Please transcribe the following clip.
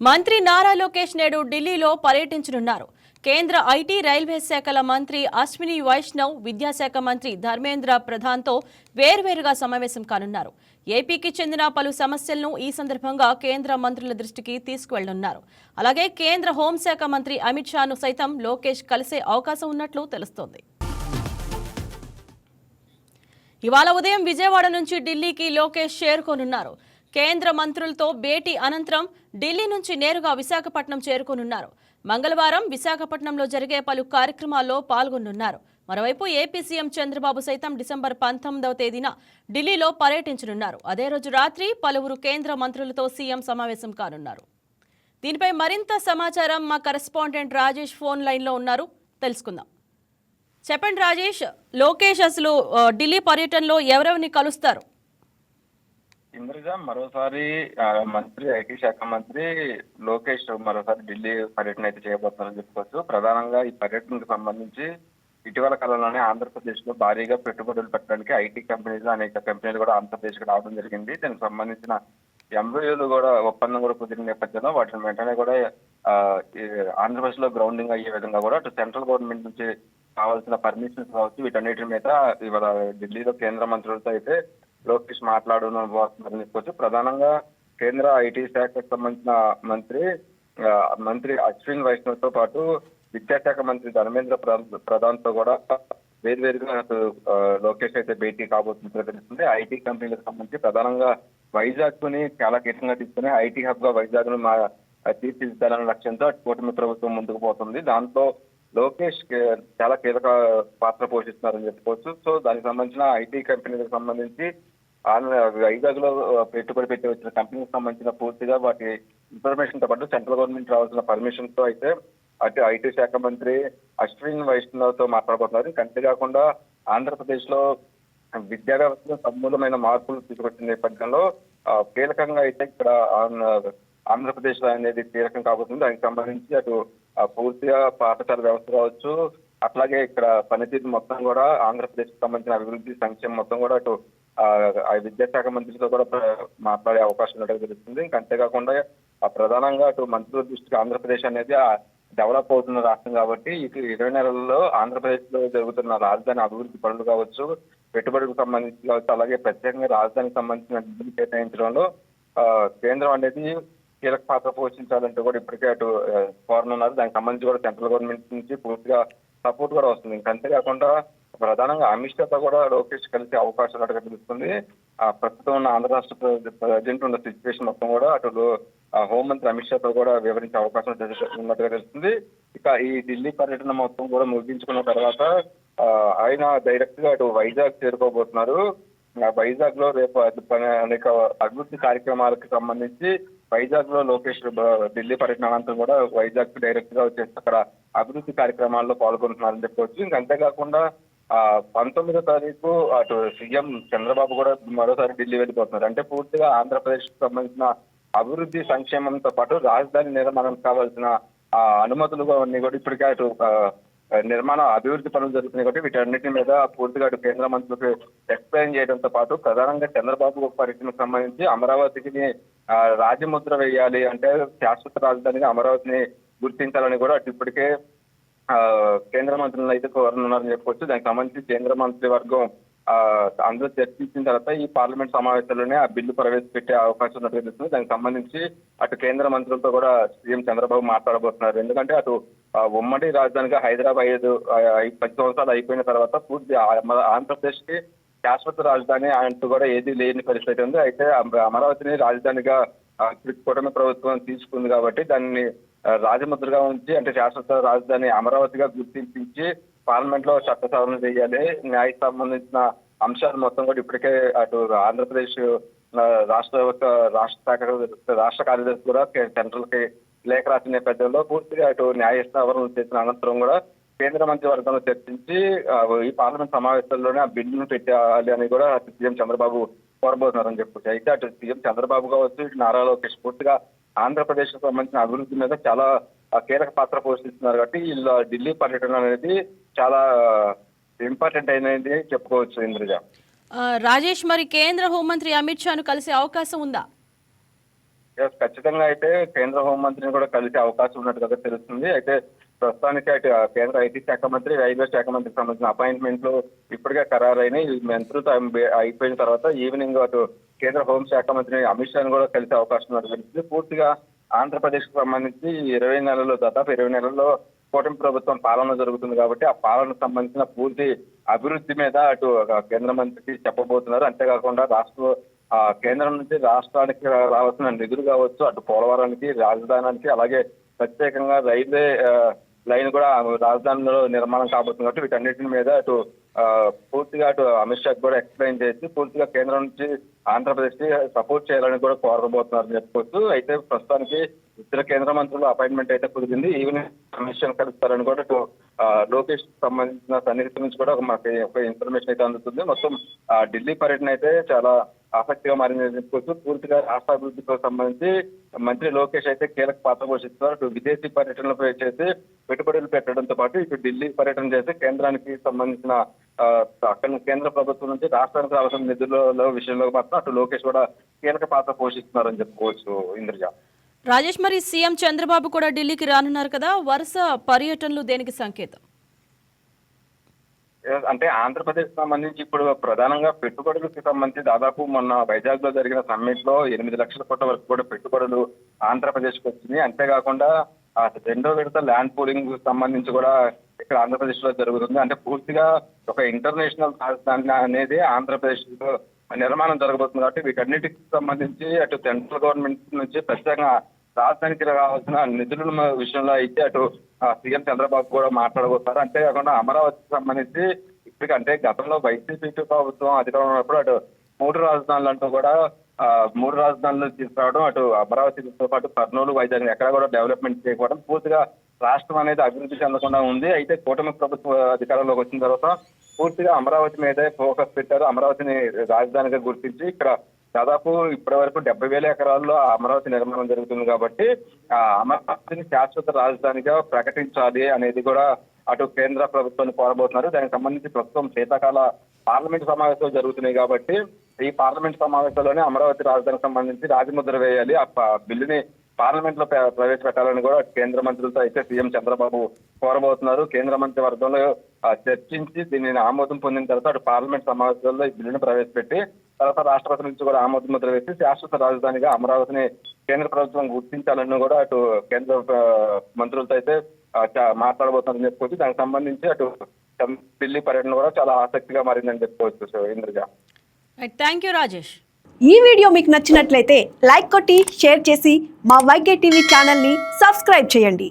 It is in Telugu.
మంత్రి నారా లోకేష్ నేడు ఢిల్లీలో పర్యటించనున్నారు. కేంద్ర ఐటీ రైల్వే శాఖల మంత్రి అశ్విని వైష్ణవ్, విద్యాశాఖ మంత్రి ధర్మేంద్ర ప్రధాన్తో వేర్వేరుగా సమావేశం కానున్నారు. ఏపీకి చెందిన పలు సమస్యలను ఈ సందర్భంగా కేంద్ర మంత్రుల దృష్టికి తీసుకువెళ్లనున్నారు. అలాగే కేంద్ర హోంశాఖ మంత్రి అమిత్ షాను సైతం లోకేష్ కలిసే అవకాశం ఉన్నట్లు తెలుస్తోంది. ఇవాళ ఉదయం విజయవాడ నుంచి ఢిల్లీకి లోకేష్ చేరుకోనున్నారు. కేంద్ర మంత్రులతో భేటీ అనంతరం ఢిల్లీ నుంచి నేరుగా విశాఖపట్నం చేరుకోనున్నారు. మంగళవారం విశాఖపట్నంలో జరిగే పలు కార్యక్రమాల్లో పాల్గొనున్నారు. మరోవైపు ఏపీ సీఎం చంద్రబాబు సైతం డిసెంబర్ 19వ తేదీన ఢిల్లీలో పర్యటించనున్నారు. అదే రోజు రాత్రి పలువురు కేంద్ర మంత్రులతో సీఎం సమావేశం కానున్నారు. దీనిపై మరింత సమాచారం మా కరెస్పాండెంట్ రాజేష్ ఫోన్ లైన్లో ఉన్నారు, తెలుసుకుందాం. చెప్పండి రాజేష్, లోకేష్ అసలు ఢిల్లీ పర్యటనలో ఎవరెవరిని కలుస్తారు? ఇంద్రజ మరోసారి మంత్రి ఐటీ శాఖ మంత్రి లోకేష్ మరోసారి ఢిల్లీ పర్యటన అయితే చేయబోతున్నారని చెప్పుకోవచ్చు. ప్రధానంగా ఈ పర్యటనకు సంబంధించి ఇటీవల కాలంలోనే ఆంధ్రప్రదేశ్ లో భారీగా పెట్టుబడులు పెట్టడానికి ఐటీ కంపెనీలు అనేక కంపెనీలు కూడా ఆంధ్రప్రదేశ్ కు రావడం జరిగింది. దీనికి సంబంధించిన ఎంఓయూలు కూడా ఒప్పందం కూడా కుదిరిన నేపథ్యంలో వాటిని వెంటనే కూడా ఆంధ్రప్రదేశ్ లో గ్రౌండింగ్ అయ్యే విధంగా కూడా అటు సెంట్రల్ గవర్నమెంట్ నుంచి కావాల్సిన పర్మిషన్స్ కావచ్చు, వీటన్నిటి మీద ఇవాళ ఢిల్లీలో కేంద్ర మంత్రులతో అయితే లోకేష్ మాట్లాడబోతున్నారని చెప్పుకోవచ్చు. ప్రధానంగా కేంద్ర ఐటీ శాఖకు సంబంధించిన మంత్రి అశ్విన్ వైష్ణవ్ తో పాటు విద్యాశాఖ మంత్రి ధర్మేంద్ర ప్రధాన్ తో కూడా వేరువేరుగా లోకేష్ అయితే భేటీ కాబోతున్నట్లు తెలుస్తుంది. ఐటీ కంపెనీలకు సంబంధించి ప్రధానంగా వైజాగ్ ని చాలా కీలకంగా తీసుకుని ఐటీ హబ్ గా వైజాగ్ ను తీర్చిదిద్దాలనే లక్ష్యంతో కూటమి ప్రభుత్వం ముందుకు పోతుంది. దాంట్లో లోకేష్ చాలా కీలక పాత్ర పోషిస్తున్నారని చెప్పుకోవచ్చు. సో దానికి సంబంధించిన ఐటీ కంపెనీలకు సంబంధించి వైజాగ్ లో పెట్టుబడి పెట్టి వచ్చిన కంపెనీకి సంబంధించిన పూర్తిగా వాటి ఇన్ఫర్మేషన్ తో పాటు సెంట్రల్ గవర్నమెంట్ రావాల్సిన పర్మిషన్ తో అయితే అటు ఐటీ శాఖ మంత్రి అశ్విన్ వైష్ణవ్ తో మాట్లాడబోతున్నారు. అంతేకాకుండా ఆంధ్రప్రదేశ్ లో విద్యా వ్యవస్థలో సమూలమైన మార్పులు తీసుకొచ్చిన నేపథ్యంలో కీలకంగా అయితే ఇక్కడ ఆంధ్రప్రదేశ్ లో అనేది కీలకం కాబోతుంది. దానికి సంబంధించి అటు పూర్తిగా పాఠశాల వ్యవస్థ కావచ్చు, అట్లాగే ఇక్కడ పనితీరు మొత్తం కూడా ఆంధ్రప్రదేశ్ కి సంబంధించిన అభివృద్ధి సంక్షేమం మొత్తం కూడా అటు విద్యాశాఖ మంత్రితో కూడా మాట్లాడే అవకాశం ఉన్నట్టు తెలుస్తుంది. ఇంకా అంతేకాకుండా ప్రధానంగా అటు మంత్రుల దృష్టికి ఆంధ్రప్రదేశ్ అనేది డెవలప్ అవుతున్న రాష్ట్రం కాబట్టి ఇటు 20 నెలల్లో ఆంధ్రప్రదేశ్ లో జరుగుతున్న రాజధాని అభివృద్ధి పనులు కావచ్చు, పెట్టుబడులకు సంబంధించి కావచ్చు, అలాగే ప్రత్యేకంగా రాజధానికి సంబంధించిన నిధులు కేటాయించడంలో కేంద్రం అనేది కీలక పాత్ర పోషించాలంటే కూడా ఇప్పటికే అటు కోరనున్నారు. దానికి సంబంధించి కూడా సెంట్రల్ గవర్నమెంట్ నుంచి పూర్తిగా సపోర్ట్ కూడా వస్తుంది. ఇంకా అంతేకాకుండా ప్రధానంగా అమిత్ షాతో కూడా లోకేష్ కలిసే అవకాశం ఉన్నట్టుగా తెలుస్తుంది. ప్రస్తుతం ఉన్న ఆంధ్ర రాష్ట్ర ప్రజెంట్ ఉన్న సిచ్యువేషన్ మొత్తం కూడా అటు హోంమంత్రి అమిత్ షాతో కూడా వివరించే అవకాశం ఉన్నట్టుగా తెలుస్తుంది. ఇక ఈ ఢిల్లీ పర్యటన మొత్తం కూడా ముగించుకున్న తర్వాత ఆయన డైరెక్ట్ గా అటు వైజాగ్ చేరుకోబోతున్నారు. వైజాగ్ లో రేపు అనేక అభివృద్ధి కార్యక్రమాలకు సంబంధించి వైజాగ్ లో లోకేష్ ఢిల్లీ పర్యటన అనంతరం కూడా వైజాగ్ డైరెక్ట్ గా వచ్చేసి అక్కడ అభివృద్ధి కార్యక్రమాల్లో పాల్గొంటున్నారని చెప్పుకోవచ్చు. ఇంకా అంతేకాకుండా 19వ తారీఖు అటు సీఎం చంద్రబాబు కూడా మరోసారి ఢిల్లీ వెళ్ళిపోతున్నారు. అంటే పూర్తిగా ఆంధ్రప్రదేశ్ కు సంబంధించిన అభివృద్ధి సంక్షేమంతో పాటు రాజధాని నిర్మాణం కావాల్సిన అనుమతులు అన్ని కూడా ఇప్పటికే అటు నిర్మాణ అభివృద్ధి పనులు జరుగుతున్నాయి కాబట్టి వీటన్నిటి మీద పూర్తిగా అటు కేంద్ర మంత్రులకు ఎక్స్ప్లెయిన్ చేయడంతో పాటు ప్రధానంగా చంద్రబాబు పర్యటనకు సంబంధించి అమరావతికి రాజముద్ర వేయాలి, అంటే శాశ్వత రాజధానిగా అమరావతిని గుర్తించాలని కూడా అటు ఇప్పటికే కేంద్ర మంత్రులను అయితే కోరనున్నారని చెప్పుకోవచ్చు. దానికి సంబంధించి కేంద్ర మంత్రి వర్గం అందరూ చర్చించిన తర్వాత ఈ పార్లమెంట్ సమావేశాల్లోనే ఆ బిల్లు ప్రవేశపెట్టే అవకాశం ఉన్నట్టు తెలుస్తుంది. దానికి సంబంధించి అటు కేంద్ర మంత్రులతో కూడా సీఎం చంద్రబాబు మాట్లాడబోతున్నారు. ఎందుకంటే అటు ఉమ్మడి రాజధానిగా హైదరాబాద్ 10 సంవత్సరాలు అయిపోయిన తర్వాత పూర్తి ఆంధ్రప్రదేశ్ కి శాశ్వత రాజధాని అంటూ కూడా ఏది లేని పరిస్థితి ఉంది. అయితే అమరావతిని రాజధానిగా కూటమి ప్రభుత్వం తీసుకుంది కాబట్టి దాన్ని రాజముద్రగా ఉంచి, అంటే శాశ్వత రాజధాని అమరావతిగా గుర్తించి పార్లమెంట్ లో చట్ట సవరణ చేయాలి. న్యాయకు సంబంధించిన అంశాలు మొత్తం కూడా ఇప్పటికే అటు ఆంధ్రప్రదేశ్ రాష్ట్ర కార్యదర్శి కూడా సెంట్రల్ కి లేఖ రాసిన నేపథ్యంలో పూర్తిగా అటు న్యాయ సవరణ చేసిన అనంతరం కూడా కేంద్ర మంత్రి వర్గంలో చర్చించి ఈ పార్లమెంట్ సమావేశాల్లోనే ఆ బిల్లును పెట్టాలి అని కూడా సీఎం చంద్రబాబు కోరబోతున్నారని చెప్పొచ్చు. అయితే అటు సీఎం చంద్రబాబు కావచ్చు, ఇటు నారా లోకేష్ పూర్తిగా ఆంధ్రప్రదేశ్ కు సంబంధించిన అభివృద్ధి మీద చాలా కీలక పాత్ర పోషిస్తున్నారు కాబట్టి ఇలా ఢిల్లీ పర్యటన అనేది చాలా ఇంపార్టెంట్ అయినది చెప్పుకోవచ్చు. ఇంద్రజ, రాజేష్, మరి కేంద్ర హోంమంత్రి అమిత్ షాను కలిసే అవకాశం ఉందా? ఖచ్చితంగా అయితే కేంద్ర హోంమంత్రిని కూడా కలిసే అవకాశం ఉన్నట్టుగా తెలుస్తుంది. అయితే ప్రస్తుతానికి అటు కేంద్ర ఐటీ శాఖ మంత్రి, రైల్వే శాఖ మంత్రికి సంబంధించిన అపాయింట్మెంట్లు ఇప్పటికే ఖరారైనాయి. ఈ మంత్రులతో అయిపోయిన తర్వాత ఈవినింగ్ అటు కేంద్ర హోంశాఖ మంత్రి అమిత్ షాని కూడా కలిసే అవకాశం ఉన్నట్టు తెలుస్తుంది. పూర్తిగా ఆంధ్రప్రదేశ్ కు సంబంధించి 20 నెలల్లో దాదాపు 20 నెలల్లో కూటమి ప్రభుత్వం పాలన జరుగుతుంది కాబట్టి ఆ పాలనకు సంబంధించిన పూర్తి అభివృద్ధి మీద అటు కేంద్ర మంత్రికి చెప్పబోతున్నారు. అంతేకాకుండా కేంద్రం నుంచి రాష్ట్రానికి రావాల్సిన నిధులు కావచ్చు, అటు పోలవరానికి, రాజధానికి, అలాగే ప్రత్యేకంగా రైల్వే లైన్ కూడా రాజధానిలో నిర్మాణం కాబోతుంది కాబట్టి వీటన్నిటి మీద అటు పూర్తిగా అటు అమిత్ షా కూడా ఎక్స్ప్లెయిన్ చేసి పూర్తిగా కేంద్రం నుంచి ఆంధ్రప్రదేశ్ కి సపోర్ట్ చేయాలని కూడా కోరబోతున్నారని చెప్పుకోవచ్చు. అయితే ప్రస్తుతానికి ఇద్దరు కేంద్ర మంత్రులు అపాయింట్మెంట్ అయితే కుదిరింది. ఈవినింగ్ అమిత్ షా కలుస్తారని కూడా అటు లోకేష్ సంబంధించిన సన్నిహితుల నుంచి కూడా మాకు ఒక ఇన్ఫర్మేషన్ అయితే అందుతుంది. మొత్తం ఢిల్లీ పర్యటన అయితే చాలా ఆసక్తిగా మారిందని చెప్పుకోవచ్చు. పూర్తిగా రాష్ట్ర అభివృద్ధితో సంబంధించి మంత్రి లోకేష్ అయితే కీలక పాత్ర పోషిస్తున్నారు. అటు విదేశీ పర్యటనలపై చేసి పెట్టుబడులు పెట్టడంతో పాటు ఇటు ఢిల్లీ పర్యటన చేసి కేంద్రానికి సంబంధించిన అక్కడ కేంద్ర ప్రభుత్వం నుంచి రాష్ట్రానికి రావాల్సిన నిధుల విషయంలో మాత్రం అటు లోకేష్ కూడా కీలక పాత్ర పోషిస్తున్నారని చెప్పుకోవచ్చు. ఇంద్రజ, రాజేష్, మరి సీఎం చంద్రబాబు కూడా ఢిల్లీకి రానున్నారు కదా, వరుస పర్యటనలు దేనికి సంకేతం? అంటే ఆంధ్రప్రదేశ్ సంబంధించి ఇప్పుడు ప్రధానంగా పెట్టుబడులకు సంబంధించి దాదాపు మొన్న వైజాగ్ లో జరిగిన సమ్మిట్ లో 8 లక్షల కోట్ల వరకు కూడా పెట్టుబడులు ఆంధ్రప్రదేశ్ కు వచ్చినాయి. అంతేకాకుండా రెండో విడత ల్యాండ్ పూలింగ్ సంబంధించి కూడా ఇక్కడ ఆంధ్రప్రదేశ్ లో జరుగుతుంది. అంటే పూర్తిగా ఒక ఇంటర్నేషనల్ రాజధాని అనేది ఆంధ్రప్రదేశ్ లో నిర్మాణం జరగబోతుంది కాబట్టి వీటన్నిటికి సంబంధించి అటు సెంట్రల్ గవర్నమెంట్ నుంచి ప్రత్యేకంగా రాజధానికి రావాల్సిన నిధుల విషయంలో అయితే అటు సీఎం చంద్రబాబు కూడా మాట్లాడబోతున్నారు. అంతేకాకుండా అమరావతికి సంబంధించి ఇప్పటికి అంటే గతంలో వైసీపీ ప్రభుత్వం అధికారంలో ఉన్నప్పుడు అటు 3 రాజధానులు అంటూ కూడా 3 రాజధానులు తీసుకురావడం, అటు అమరావతితో పాటు కర్నూలు, వైజాగ్ ఎక్కడ కూడా డెవలప్మెంట్ చేయకపోవడం, పూర్తిగా రాష్ట్రం అనేది అభివృద్ధి చెందకుండా ఉంది. అయితే కూటమి ప్రభుత్వ అధికారంలోకి వచ్చిన తర్వాత పూర్తిగా అమరావతి మీదే ఫోకస్ పెట్టారు. అమరావతిని రాజధానిగా గుర్తించి ఇక్కడ దాదాపు ఇప్పటి వరకు 70,000 ఎకరాల్లో అమరావతి నిర్మాణం జరుగుతుంది కాబట్టి అమరావతిని శాశ్వత రాజధానిగా ప్రకటించాలి అనేది కూడా అటు కేంద్ర ప్రభుత్వాన్ని కోరబోతున్నారు. దానికి సంబంధించి ప్రస్తుతం శీతాకాల పార్లమెంట్ సమావేశాలు జరుగుతున్నాయి కాబట్టి ఈ పార్లమెంట్ సమావేశాల్లోనే అమరావతి రాజధానికి సంబంధించి రాజముద్ర వేయాలి, ఆ బిల్లుని పార్లమెంట్ లో ప్రవేశపెట్టాలని కూడా కేంద్ర మంత్రులతో అయితే సీఎం చంద్రబాబు కోరబోతున్నారు. కేంద్ర మంత్రి వర్గంలో చర్చించి దీనిని ఆమోదం పొందిన తర్వాత అటు పార్లమెంట్ సమావేశాల్లో ఈ బిల్లును ప్రవేశపెట్టి తర్వాత రాష్ట్రపతి నుంచి కూడా ఆమోద ముద్ర వేసి శాశ్వత రాజధానిగా అమరావతిని కేంద్ర ప్రభుత్వం గుర్తించాలని కూడా అటు కేంద్ర మంత్రులతో అయితే మాట్లాడబోతున్నారని చెప్పుకోవచ్చు. దానికి సంబంధించి అటు ఢిల్లీ పర్యటన కూడా చాలా ఆసక్తిగా మారిందని చెప్పుకోవచ్చు. Indraja, thank you Rajesh. ఈ వీడియో మీకు నచ్చినట్లయితే లైక్ కొట్టి షేర్ చేసి మా వైకే టీవీ ఛానల్ని సబ్స్క్రైబ్ చేయండి.